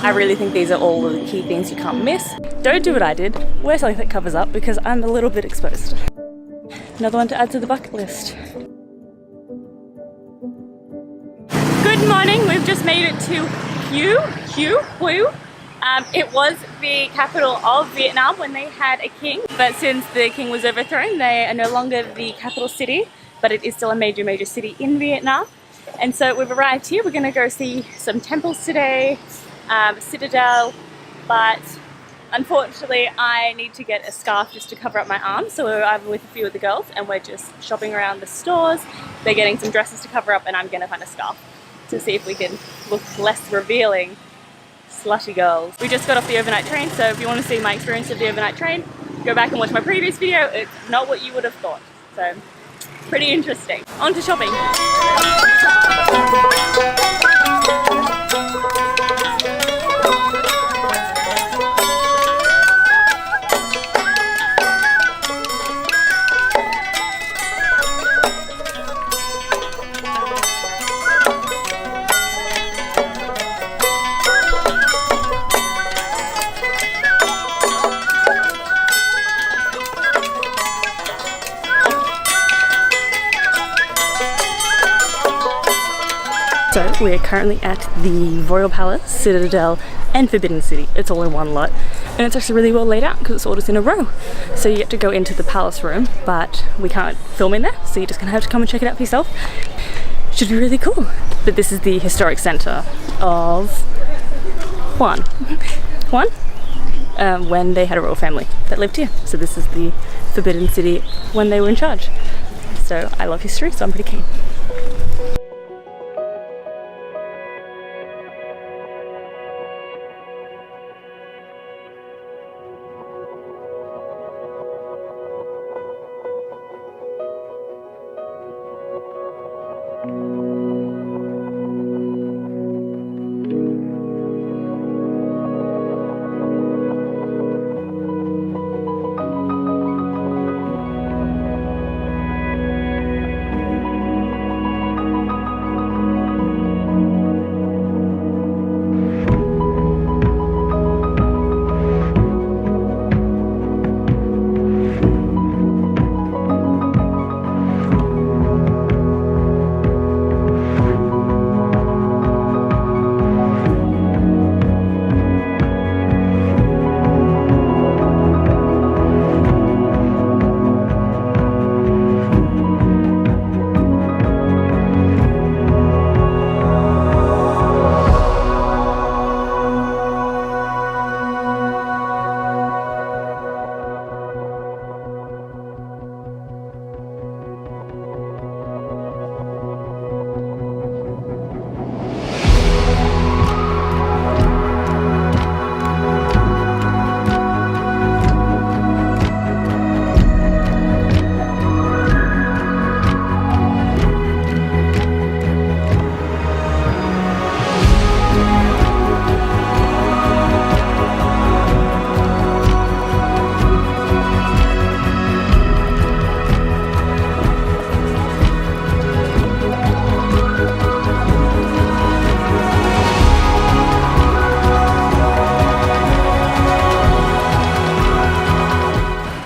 I really think these are all of the key things you can't miss. Don't do what I did, wear something that covers up because I'm a little bit exposed. Another one to add to the bucket list. Good morning, we've just made it to HUE. It was the capital of Vietnam when they had a king, but since the king was overthrown, they are no longer the capital city, but it is still a major city in Vietnam. And so we've arrived here. We're going to go see some temples today, citadel, but unfortunately I need to get a scarf just to cover up my arms. So I'm with a few of the girls and we're just shopping around the stores. They're getting some dresses to cover up and I'm going to find a scarf to see if we can look less revealing slushy girls. We just got off the overnight train, so if you want to see my experience of the overnight train, go back and watch my previous video. It's not what you would have thought, so pretty interesting. On to shopping. So we are currently at the Royal Palace, Citadel and Forbidden City. It's all in one lot and it's actually really well laid out because it's all just in a row. So you get to go into the palace room, but we can't film in there, so you're just gonna have to come and check it out for yourself. Should be really cool. But this is the historic centre of Juan, when they had a royal family that lived here. So this is the Forbidden City when they were in charge. So I love history, so I'm pretty keen.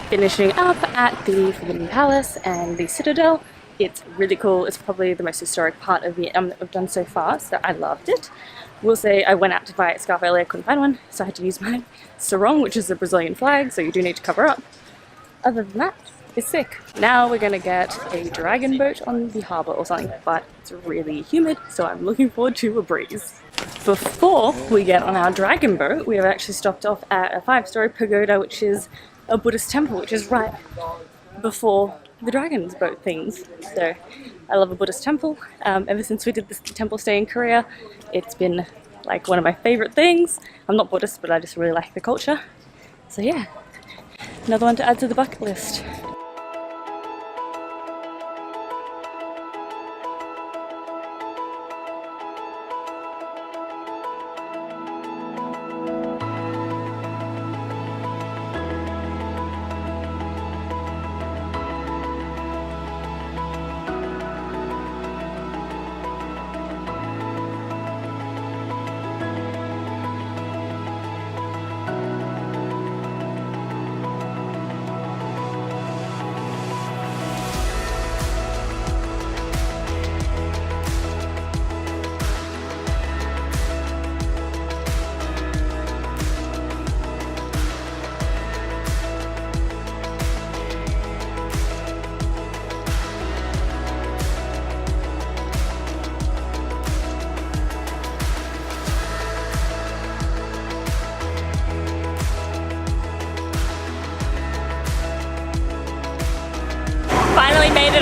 Finishing up at the Forbidden Palace and the Citadel. It's really cool. It's probably the most historic part of Vietnam that we've done so far, so I loved it. Will say I went out to buy a scarf earlier, couldn't find one, so I had to use my sarong, which is the Brazilian flag, so you do need to cover up. Other than that, it's sick. Now we're gonna get a dragon boat on the harbour or something, but it's really humid, so I'm looking forward to a breeze. Before we get on our dragon boat, we have actually stopped off at a 5-story pagoda, which is a Buddhist temple, which is right before the dragon's boat things. So I love a Buddhist temple. Ever since we did this temple stay in Korea, it's been like one of my favorite things. I'm not Buddhist, but I just really like the culture. So yeah, another one to add to the bucket list.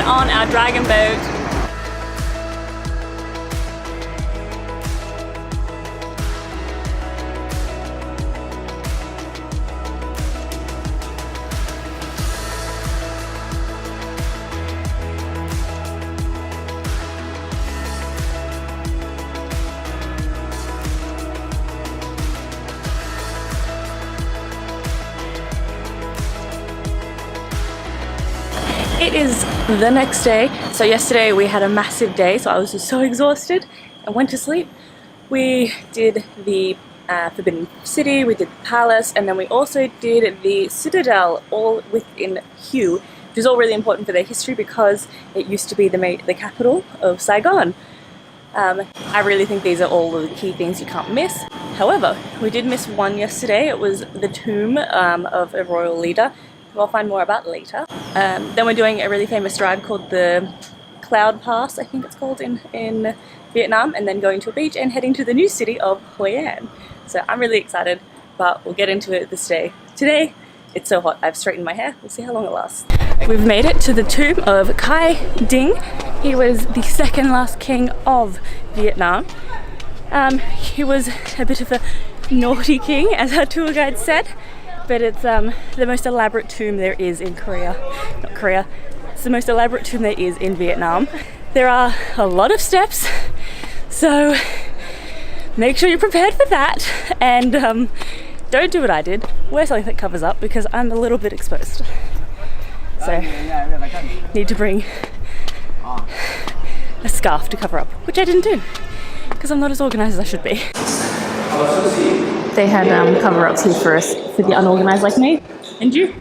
on our dragon boat. It is the next day. So yesterday we had a massive day, so I was just so exhausted and went to sleep. We did the Forbidden City, we did the palace, and then we also did the citadel, all within HUE, which is all really important for their history because it used to be the capital of Saigon. I really think these are all the key things you can't miss. However, we did miss one yesterday. It was the tomb of a royal leader, who I'll find more about later. Then we're doing a really famous ride called the Cloud Pass, I think it's called in Vietnam, and then going to a beach and heading to the new city of Hoi An. So I'm really excited, but we'll get into it this day. Today, it's so hot, I've straightened my hair. We'll see how long it lasts. We've made it to the tomb of Khai Dinh. He was the second last king of Vietnam. He was a bit of a naughty king, as our tour guide said, but it's the most elaborate tomb there is in it's the most elaborate tomb there is in Vietnam. There are a lot of steps, so make sure you're prepared for that, and don't do what I did. Wear something that covers up because I'm a little bit exposed. So need to bring a scarf to cover up, which I didn't do because I'm not as organised as I should be. They had cover-ups here for us, for the unorganised like me. And you?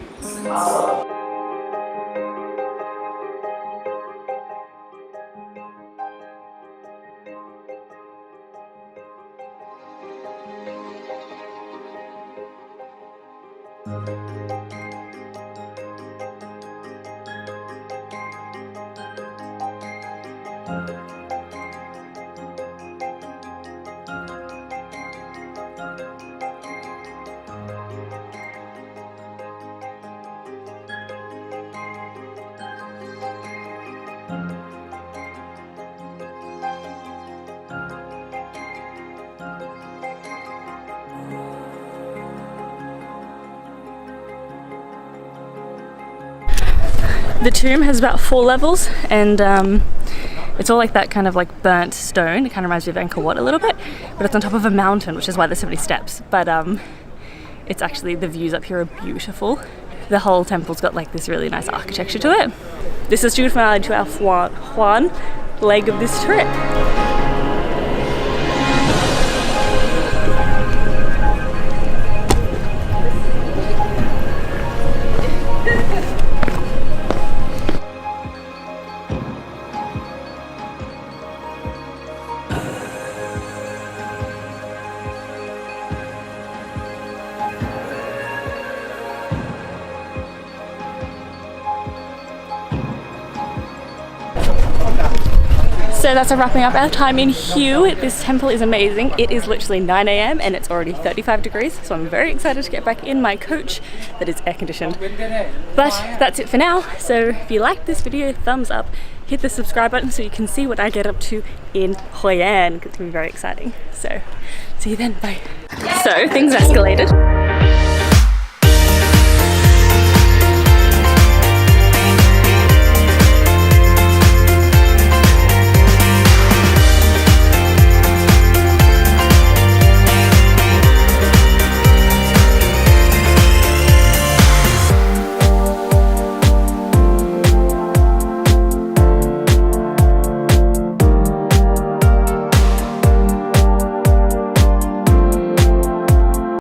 The tomb has about 4 levels, and it's all like that kind of like burnt stone. It kind of reminds me of Angkor Wat a little bit, but it's on top of a mountain, which is why there's so many steps. But it's actually, the views up here are beautiful. The whole temple's got like this really nice architecture to it. This is due to finale to our Huan leg of this trip. So that's wrapping up our time in HUE. This temple is amazing. It is literally 9 AM and it's already 35 degrees, so I'm very excited to get back in my coach that is air conditioned. But that's it for now. So if you liked this video, thumbs up, hit the subscribe button so you can see what I get up to in Hoi An. It's gonna be very exciting. So see you then, bye. So things escalated.